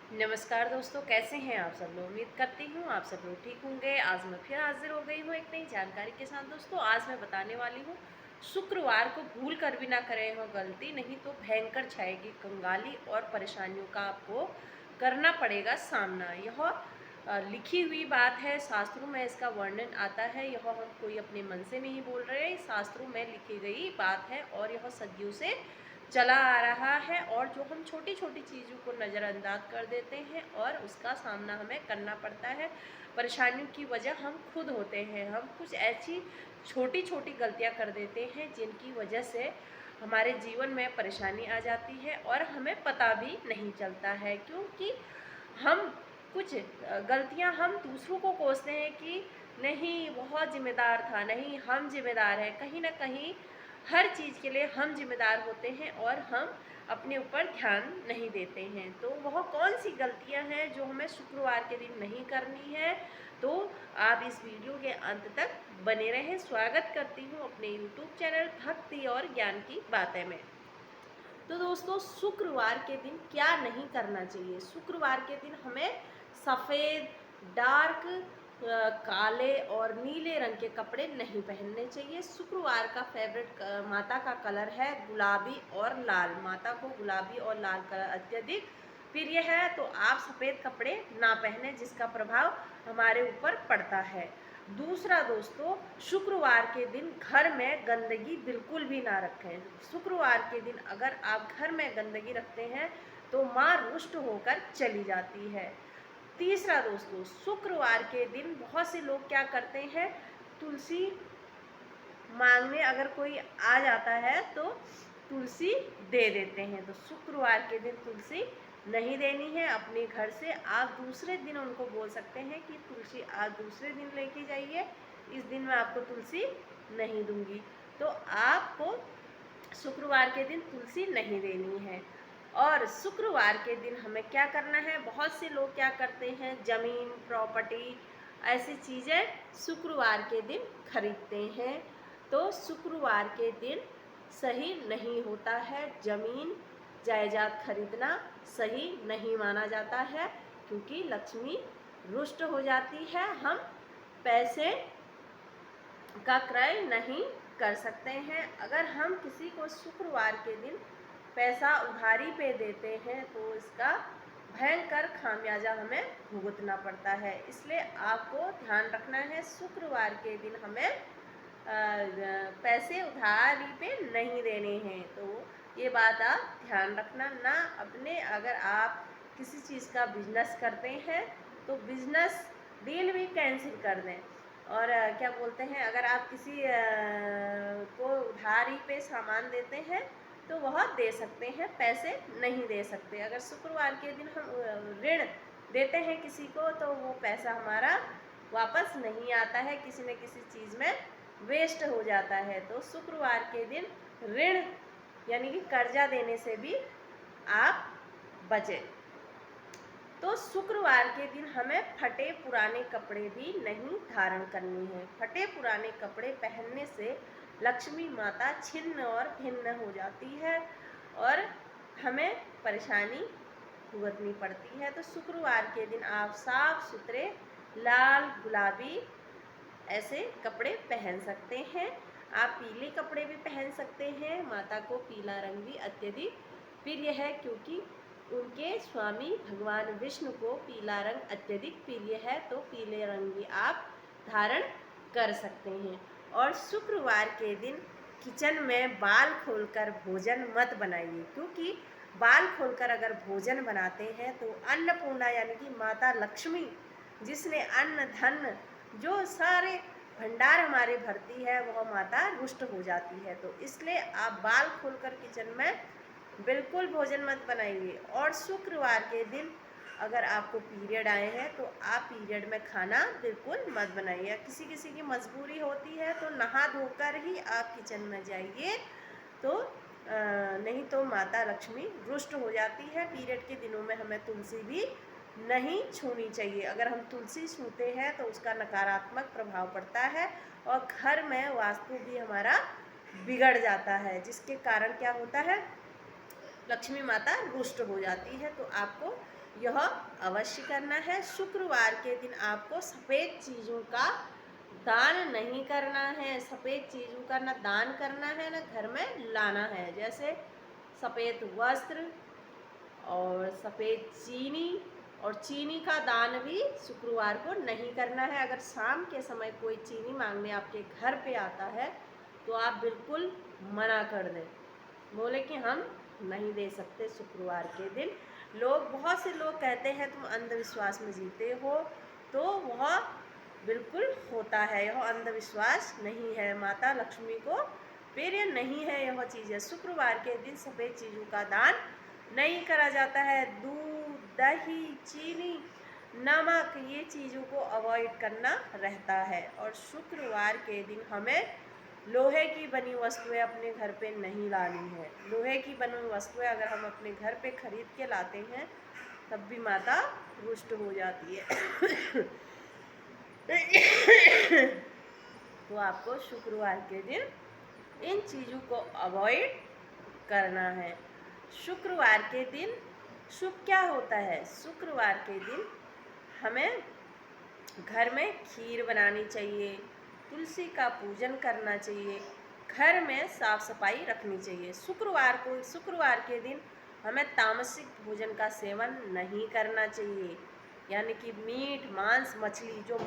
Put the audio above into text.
नमस्कार दोस्तों, कैसे हैं आप सब लोग। उम्मीद करती हूँ आप सब लोग ठीक होंगे। आज मैं फिर हाजिर हो गई हूँ एक नई जानकारी के साथ। दोस्तों, आज मैं बताने वाली हूँ, शुक्रवार को भूल कर भी ना करें हो गलती, नहीं तो भयंकर छाएगी कंगाली और परेशानियों का आपको करना पड़ेगा सामना। यह लिखी हुई बात है, शास्त्रों में इसका वर्णन आता है। यह हम कोई अपने मन से नहीं बोल रहे, शास्त्रों में लिखी गई बात है और यह सदियों से चला आ रहा है। और जो हम छोटी छोटी चीज़ों को नज़रअंदाज कर देते हैं और उसका सामना हमें करना पड़ता है। परेशानियों की वजह हम खुद होते हैं। हम कुछ ऐसी छोटी छोटी गलतियां कर देते हैं जिनकी वजह से हमारे जीवन में परेशानी आ जाती है और हमें पता भी नहीं चलता है, क्योंकि हम कुछ गलतियां हम दूसरों को कोसते हैं कि नहीं बहुत जिम्मेदार था, नहीं हम जिम्मेदार हैं। कहीं ना कहीं हर चीज़ के लिए हम जिम्मेदार होते हैं और हम अपने ऊपर ध्यान नहीं देते हैं। तो वह कौन सी गलतियां हैं जो हमें शुक्रवार के दिन नहीं करनी है, तो आप इस वीडियो के अंत तक बने रहें। स्वागत करती हूँ अपने यूट्यूब चैनल भक्ति और ज्ञान की बातें में। तो दोस्तों, शुक्रवार के दिन क्या नहीं करना चाहिए। शुक्रवार के दिन हमें सफ़ेद, डार्क, काले और नीले रंग के कपड़े नहीं पहनने चाहिए। शुक्रवार का फेवरेट माता का कलर है गुलाबी और लाल। माता को गुलाबी और लाल कलर अत्यधिक प्रिय है, तो आप सफ़ेद कपड़े ना पहने जिसका प्रभाव हमारे ऊपर पड़ता है। दूसरा दोस्तों, शुक्रवार के दिन घर में गंदगी बिल्कुल भी ना रखें। शुक्रवार के दिन अगर आप घर में गंदगी रखते हैं तो माँ रुष्ट होकर चली जाती है। तीसरा दोस्तों, शुक्रवार के दिन बहुत से लोग क्या करते हैं, तुलसी मांगने अगर कोई आ जाता है तो तुलसी दे देते हैं। तो शुक्रवार के दिन तुलसी नहीं देनी है अपने घर से। आप दूसरे दिन उनको बोल सकते हैं कि तुलसी आज दूसरे दिन लेके जाइए, इस दिन मैं आपको तुलसी नहीं दूंगी। तो आपको शुक्रवार के दिन तुलसी नहीं देनी है। और शुक्रवार के दिन हमें क्या करना है, बहुत से लोग क्या करते हैं, ज़मीन प्रॉपर्टी ऐसी चीज़ें शुक्रवार के दिन खरीदते हैं। तो शुक्रवार के दिन सही नहीं होता है, ज़मीन जायदाद खरीदना सही नहीं माना जाता है, क्योंकि लक्ष्मी रुष्ट हो जाती है। हम पैसे का क्रय नहीं कर सकते हैं। अगर हम किसी को शुक्रवार के दिन पैसा उधारी पे देते हैं तो इसका भयंकर खामियाजा हमें भुगतना पड़ता है। इसलिए आपको ध्यान रखना है, शुक्रवार के दिन हमें पैसे उधारी पे नहीं देने हैं। तो ये बात आप ध्यान रखना ना। अपने अगर आप किसी चीज़ का बिजनेस करते हैं तो बिजनेस डील भी कैंसिल कर दें। और क्या बोलते हैं, अगर आप किसी को उधारी पे सामान देते हैं तो वह दे सकते हैं, पैसे नहीं दे सकते। अगर शुक्रवार के दिन हम ऋण देते हैं किसी को तो वो पैसा हमारा वापस नहीं आता है, किसी न किसी चीज़ में वेस्ट हो जाता है। तो शुक्रवार के दिन ऋण यानी कि कर्जा देने से भी आप बचें। तो शुक्रवार के दिन हमें फटे पुराने कपड़े भी नहीं धारण करने हैं। फटे पुराने कपड़े पहनने से लक्ष्मी माता छिन्न और भिन्न हो जाती है और हमें परेशानी भुगतनी पड़ती है। तो शुक्रवार के दिन आप साफ सुथरे लाल गुलाबी ऐसे कपड़े पहन सकते हैं। आप पीले कपड़े भी पहन सकते हैं। माता को पीला रंग भी अत्यधिक प्रिय है, क्योंकि उनके स्वामी भगवान विष्णु को पीला रंग अत्यधिक प्रिय है। तो पीले रंग भी आप धारण कर सकते हैं। और शुक्रवार के दिन किचन में बाल खोलकर भोजन मत बनाइए, क्योंकि बाल खोलकर अगर भोजन बनाते हैं तो अन्नपूर्णा यानी कि माता लक्ष्मी, जिसने अन्न धन जो सारे भंडार हमारे भरती है, वह माता रुष्ट हो जाती है। तो इसलिए आप बाल खोलकर किचन में बिल्कुल भोजन मत बनाइए। और शुक्रवार के दिन अगर आपको पीरियड आए हैं तो आप पीरियड में खाना बिल्कुल मत बनाइए। किसी किसी की मजबूरी होती है तो नहा धोकर ही आप किचन में जाइए, तो नहीं तो माता लक्ष्मी रुष्ट हो जाती है। पीरियड के दिनों में हमें तुलसी भी नहीं छूनी चाहिए। अगर हम तुलसी छूते हैं तो उसका नकारात्मक प्रभाव पड़ता है और घर में वास्तु भी हमारा बिगड़ जाता है, जिसके कारण क्या होता है, लक्ष्मी माता रुष्ट हो जाती है। तो आपको यह अवश्य करना है। शुक्रवार के दिन आपको सफ़ेद चीज़ों का दान नहीं करना है। सफ़ेद चीज़ों का ना दान करना है ना घर में लाना है। जैसे सफ़ेद वस्त्र और सफ़ेद चीनी, और चीनी का दान भी शुक्रवार को नहीं करना है। अगर शाम के समय कोई चीनी मांगने आपके घर पे आता है तो आप बिल्कुल मना कर दें, बोले कि हम नहीं दे सकते शुक्रवार के दिन। बहुत से लोग कहते हैं तुम अंधविश्वास में जीते हो, तो वह बिल्कुल होता है, यह अंधविश्वास नहीं है। माता लक्ष्मी को प्रिय नहीं है यह चीज़ें। शुक्रवार के दिन सफ़ेद चीज़ों का दान नहीं करा जाता है। दूध, दही, चीनी, नमक, ये चीज़ों को अवॉइड करना रहता है। और शुक्रवार के दिन हमें लोहे की बनी वस्तुएं अपने घर पे नहीं लानी है। लोहे की बनी वस्तुएं अगर हम अपने घर पे खरीद के लाते हैं तब भी माता रुष्ट हो जाती है। तो आपको शुक्रवार के दिन इन चीज़ों को अवॉइड करना है। शुक्रवार के दिन शुभ क्या होता है? शुक्रवार के दिन हमें घर में खीर बनानी चाहिए, तुलसी का पूजन करना चाहिए, घर में साफ सफाई रखनी चाहिए। शुक्रवार के दिन हमें तामसिक भोजन का सेवन नहीं करना चाहिए, यानी कि मीट, मांस, मछली, जो